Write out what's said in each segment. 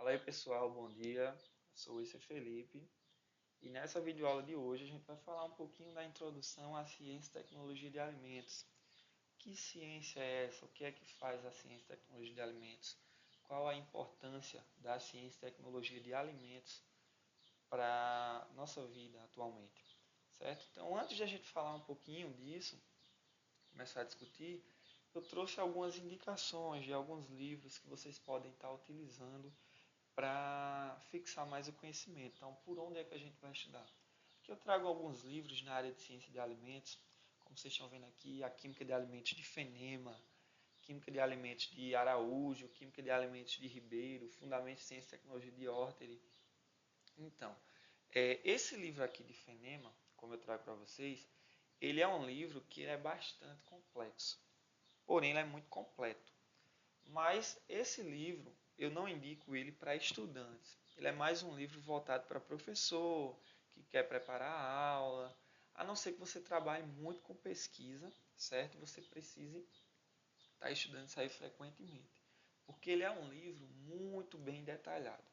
Fala aí pessoal, bom dia. Eu sou o Felipe e nessa videoaula de hoje a gente vai falar um pouquinho da introdução à ciência e tecnologia de alimentos. Que ciência é essa? O que é que faz a ciência e tecnologia de alimentos? Qual a importância da ciência e tecnologia de alimentos para a nossa vida atualmente? Certo? Então, antes de a gente falar um pouquinho disso, começar a discutir, eu trouxe algumas indicações de alguns livros que vocês podem estar utilizando para fixar mais o conhecimento. Então, por onde é que a gente vai estudar? Aqui eu trago alguns livros na área de ciência de alimentos, como vocês estão vendo aqui, a Química de Alimentos de Fenema, Química de Alimentos de Araújo, Química de Alimentos de Ribeiro, Fundamentos de Ciência e Tecnologia de Orteri. Então, esse livro aqui de Fenema, como eu trago para vocês, ele é um livro que é bastante complexo, porém ele é muito completo. Mas esse livro, eu não indico ele para estudantes. Ele é mais um livro voltado para professor, que quer preparar a aula, a não ser que você trabalhe muito com pesquisa, certo? Você precise estar estudando isso aí frequentemente. Porque ele é um livro muito bem detalhado.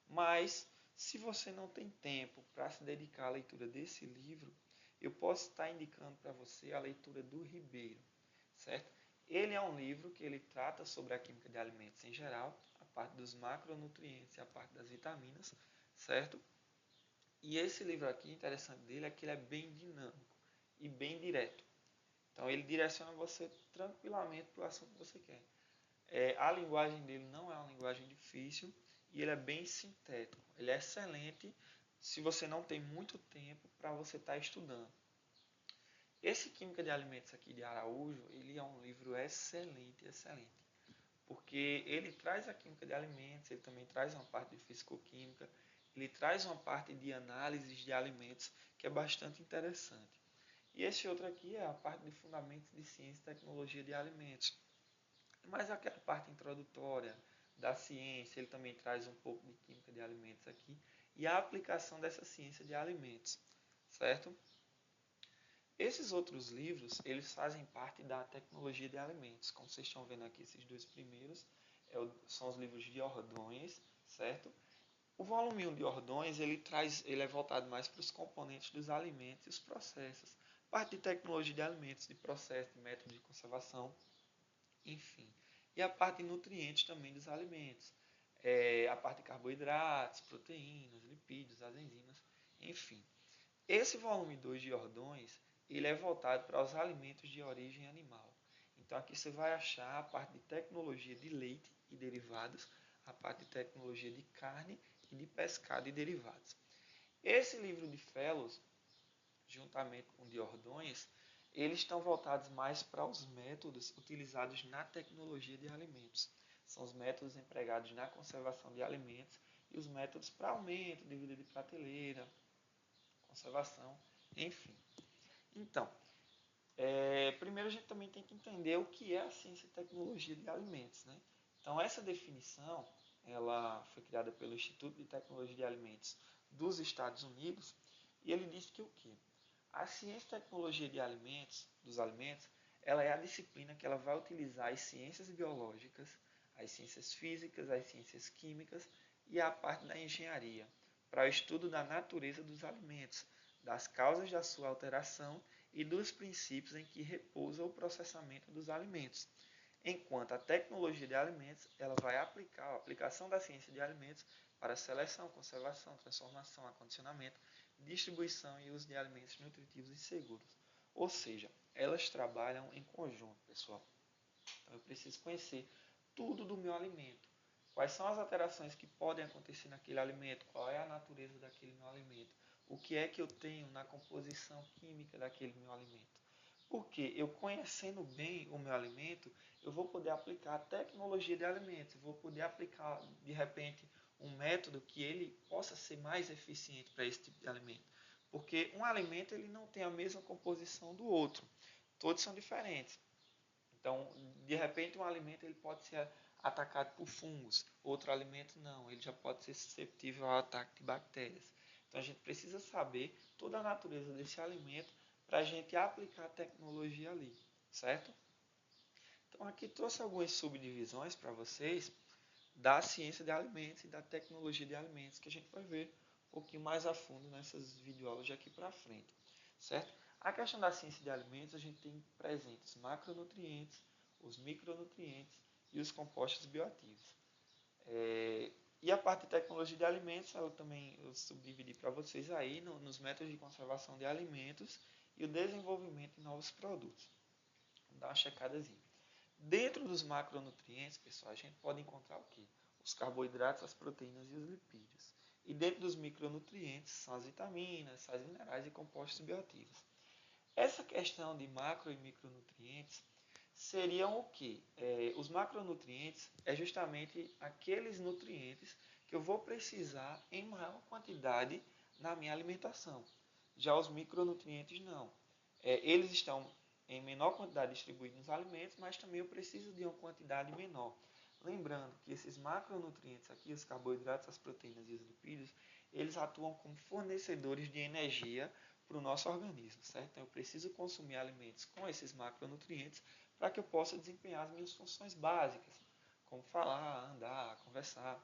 Mas, se você não tem tempo para se dedicar à leitura desse livro, eu posso estar indicando para você a leitura do Ribeiro, certo? Ele é um livro que ele trata sobre a química de alimentos em geral, a parte dos macronutrientes e a parte das vitaminas, certo? E esse livro aqui, interessante dele é que ele é bem dinâmico e bem direto. Então ele direciona você tranquilamente para o assunto que você quer. A linguagem dele não é uma linguagem difícil e ele é bem sintético. Ele é excelente se você não tem muito tempo para você estar estudando. Esse Química de Alimentos aqui de Araújo, ele é um livro excelente, excelente. Porque ele traz a química de alimentos, ele também traz uma parte de fisicoquímica, ele traz uma parte de análises de alimentos que é bastante interessante. E esse outro aqui é a parte de fundamentos de ciência e tecnologia de alimentos. Mas aquela parte introdutória da ciência, ele também traz um pouco de química de alimentos aqui e a aplicação dessa ciência de alimentos, certo? Esses outros livros, eles fazem parte da tecnologia de alimentos. Como vocês estão vendo aqui, esses dois primeiros são os livros de Ordonez, certo? O volume 1 de Ordonez, ele é voltado mais para os componentes dos alimentos e os processos. Parte de tecnologia de alimentos, de processo, de método de conservação, enfim. E a parte de nutrientes também dos alimentos. A parte de carboidratos, proteínas, lipídios, as enzimas, enfim. Esse volume 2 de Ordões, ele é voltado para os alimentos de origem animal. Então aqui você vai achar a parte de tecnologia de leite e derivados, a parte de tecnologia de carne e de pescado e derivados. Esse livro de Fellows, juntamente com o de Ordões, eles estão voltados mais para os métodos utilizados na tecnologia de alimentos. São os métodos empregados na conservação de alimentos e os métodos para aumento de vida de prateleira, conservação, enfim. Então, primeiro a gente também tem que entender o que é a ciência e tecnologia de alimentos, né? Então, essa definição, ela foi criada pelo Instituto de Tecnologia de Alimentos dos Estados Unidos, e ele diz que o quê? A ciência e tecnologia de alimentos, dos alimentos, ela é a disciplina que ela vai utilizar as ciências biológicas, as ciências físicas, as ciências químicas e a parte da engenharia para o estudo da natureza dos alimentos, das causas da sua alteração e dos princípios em que repousa o processamento dos alimentos. Enquanto a tecnologia de alimentos, ela vai aplicar a aplicação da ciência de alimentos para a seleção, conservação, transformação, acondicionamento, distribuição e uso de alimentos nutritivos e seguros. Ou seja, elas trabalham em conjunto, pessoal. Então eu preciso conhecer tudo do meu alimento. Quais são as alterações que podem acontecer naquele alimento? Qual é a natureza daquele meu alimento? O que é que eu tenho na composição química daquele meu alimento? Porque eu conhecendo bem o meu alimento, eu vou poder aplicar a tecnologia de alimentos, eu vou poder aplicar de repente um método que ele possa ser mais eficiente para esse tipo de alimento. Porque um alimento ele não tem a mesma composição do outro, todos são diferentes. Então, de repente, um alimento ele pode ser atacado por fungos, outro alimento não, ele já pode ser susceptível ao ataque de bactérias. Então, a gente precisa saber toda a natureza desse alimento para a gente aplicar a tecnologia ali, certo? Então, aqui trouxe algumas subdivisões para vocês, da ciência de alimentos e da tecnologia de alimentos, que a gente vai ver um pouquinho mais a fundo nessas videoaulas de aqui para frente, certo? A questão da ciência de alimentos, a gente tem presentes os macronutrientes, os micronutrientes e os compostos bioativos. E a parte de tecnologia de alimentos, eu subdividi para vocês aí nos métodos de conservação de alimentos e o desenvolvimento de novos produtos. Vamos dar uma checadazinha. Dentro dos macronutrientes, pessoal, a gente pode encontrar o quê? Os carboidratos, as proteínas e os lipídios. E dentro dos micronutrientes são as vitaminas, sais minerais e compostos bioativos. Essa questão de macro e micronutrientes seriam o quê? Os macronutrientes é justamente aqueles nutrientes que eu vou precisar em maior quantidade na minha alimentação. Já os micronutrientes não. Eles estão em menor quantidade distribuídos nos alimentos, mas também eu preciso de uma quantidade menor. Lembrando que esses macronutrientes aqui, os carboidratos, as proteínas e os lipídios, eles atuam como fornecedores de energia para o nosso organismo, certo? Então eu preciso consumir alimentos com esses macronutrientes para que eu possa desempenhar as minhas funções básicas, como falar, andar, conversar,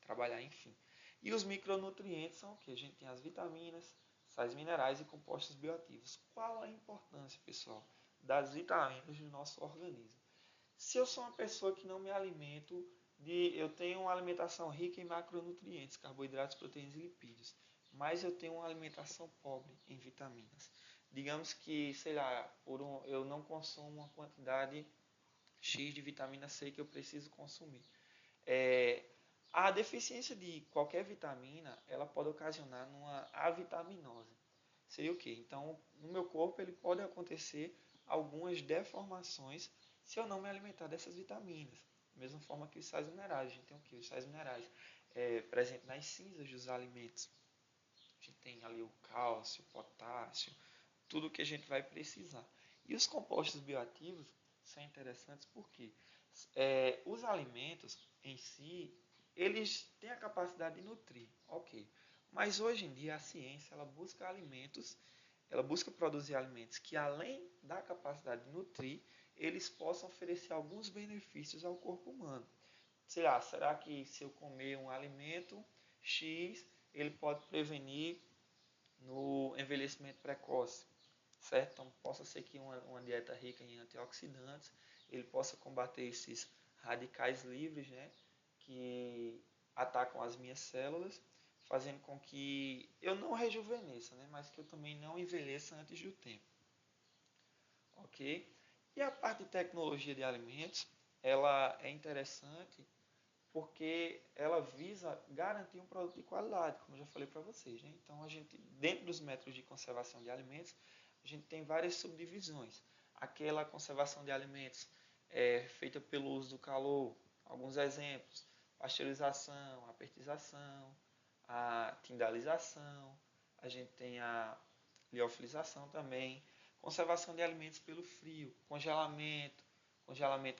trabalhar, enfim. E os micronutrientes são o que? A gente tem as vitaminas, sais minerais e compostos bioativos. Qual a importância, pessoal, das vitaminas no nosso organismo? Se eu sou uma pessoa que não me alimento eu tenho uma alimentação rica em macronutrientes, carboidratos, proteínas e lipídios, mas eu tenho uma alimentação pobre em vitaminas. Digamos que, sei lá, eu não consumo uma quantidade X de vitamina C que eu preciso consumir. É, a deficiência de qualquer vitamina, ela pode ocasionar uma avitaminose. Seria o quê? Então, no meu corpo, ele pode acontecer algumas deformações se eu não me alimentar dessas vitaminas. Da mesma forma que os sais minerais. A gente tem o quê? Os sais minerais presentes nas cinzas dos alimentos. A gente tem ali o cálcio, o potássio, tudo que a gente vai precisar. E os compostos bioativos são interessantes porque os alimentos em si, eles têm a capacidade de nutrir, ok. Mas hoje em dia a ciência ela busca alimentos, ela busca produzir alimentos que além da capacidade de nutrir, eles possam oferecer alguns benefícios ao corpo humano. Sei lá, será que se eu comer um alimento X, ele pode prevenir no envelhecimento precoce? Certo? Então, possa ser que uma dieta rica em antioxidantes, ele possa combater esses radicais livres, né, que atacam as minhas células, fazendo com que eu não rejuvenesça, né, mas que eu também não envelheça antes do tempo. Ok? E a parte de tecnologia de alimentos, ela é interessante porque ela visa garantir um produto de qualidade, como eu já falei para vocês. Né? Então, dentro dos métodos de conservação de alimentos, a gente tem várias subdivisões. Aquela conservação de alimentos feita pelo uso do calor, alguns exemplos, pasteurização, apertização, a tindalização, a gente tem a liofilização também, conservação de alimentos pelo frio, congelamento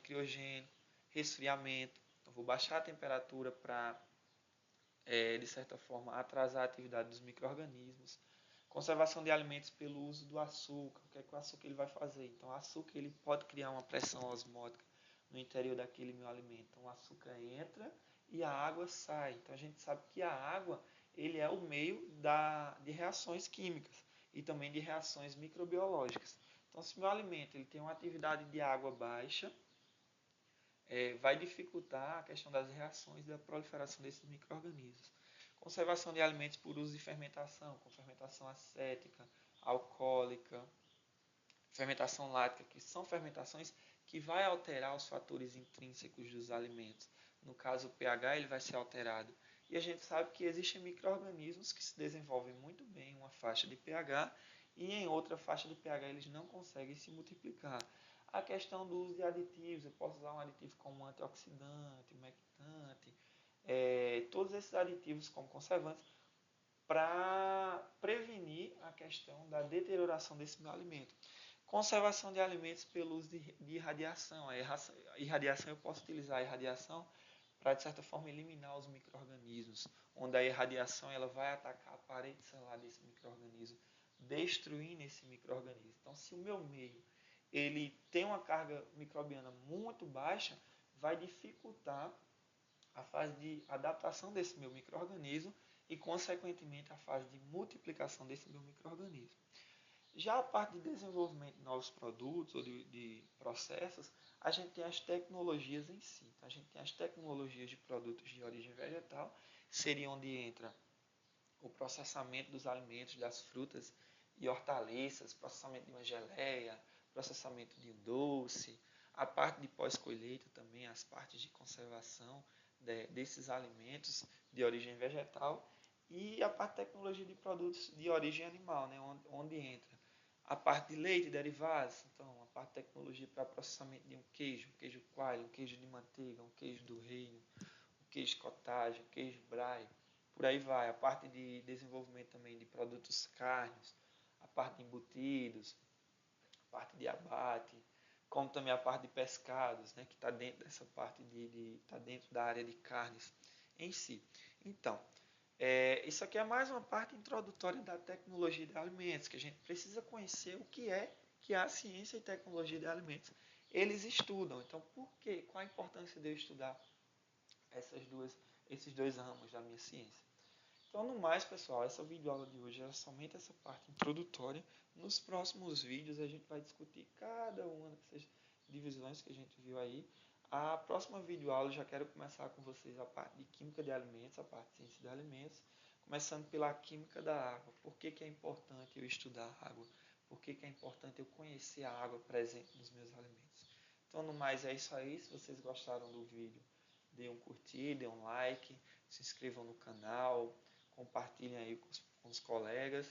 criogênico, resfriamento. Então, vou baixar a temperatura para, de certa forma, atrasar a atividade dos micro-organismos. Conservação de alimentos pelo uso do açúcar. O que é que o açúcar ele vai fazer? Então, o açúcar ele pode criar uma pressão osmótica no interior daquele meu alimento. Então, o açúcar entra e a água sai. Então, a gente sabe que a água ele é o meio de reações químicas e também de reações microbiológicas. Então, se meu alimento ele tem uma atividade de água baixa, vai dificultar a questão das reações e da proliferação desses micro-organismos. Conservação de alimentos por uso de fermentação, com fermentação acética, alcoólica, fermentação lática, que são fermentações que vai alterar os fatores intrínsecos dos alimentos. No caso, o pH ele vai ser alterado. E a gente sabe que existem micro-organismos que se desenvolvem muito bem em uma faixa de pH e em outra faixa de pH eles não conseguem se multiplicar. A questão do uso de aditivos, eu posso usar um aditivo como um antioxidante, umectante, todos esses aditivos como conservantes para prevenir a questão da deterioração desse meu alimento. Conservação de alimentos pelo uso de irradiação. A irradiação, eu posso utilizar a irradiação para, de certa forma, eliminar os micro-organismos, onde a irradiação ela vai atacar a parede celular desse micro-organismo, destruindo esse micro-organismo. Então, se o meu meio ele tem uma carga microbiana muito baixa, vai dificultar a fase de adaptação desse meu micro-organismo e, consequentemente, a fase de multiplicação desse meu micro-organismo. Já a parte de desenvolvimento de novos produtos ou de processos, a gente tem as tecnologias em si. Então, a gente tem as tecnologias de produtos de origem vegetal, seria onde entra o processamento dos alimentos, das frutas e hortaliças, processamento de uma geleia, processamento de um doce, a parte de pós-colheita também, as partes de conservação desses alimentos de origem vegetal e a parte de tecnologia de produtos de origem animal, né, onde entra a parte de leite e derivados, então a parte de tecnologia para processamento de um queijo coalho, um queijo de manteiga, um queijo do reino, um queijo cottage, um queijo brie, por aí vai. A parte de desenvolvimento também de produtos carnes, a parte de embutidos, a parte de abate, como também a parte de pescados, né, que está dentro dessa parte tá dentro da área de carnes em si. Então, isso aqui é mais uma parte introdutória da tecnologia de alimentos, que a gente precisa conhecer o que é que a ciência e tecnologia de alimentos eles estudam. Então, por quê? Qual a importância de eu estudar esses dois ramos da minha ciência? Então, no mais, pessoal, essa videoaula de hoje é somente essa parte introdutória. Nos próximos vídeos, a gente vai discutir cada uma dessas divisões que a gente viu aí. A próxima videoaula, eu já quero começar com vocês a parte de química de alimentos, a parte de ciência de alimentos, começando pela química da água. Por que é importante eu estudar a água? Por que é importante eu conhecer a água presente nos meus alimentos? Então, no mais, é isso aí. Se vocês gostaram do vídeo, dê um curtir, dê um like, se inscrevam no canal, compartilhem aí com os colegas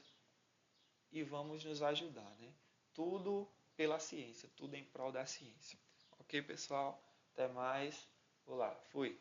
e vamos nos ajudar, né? Tudo pela ciência, tudo em prol da ciência. Ok, pessoal? Até mais. Olá, fui.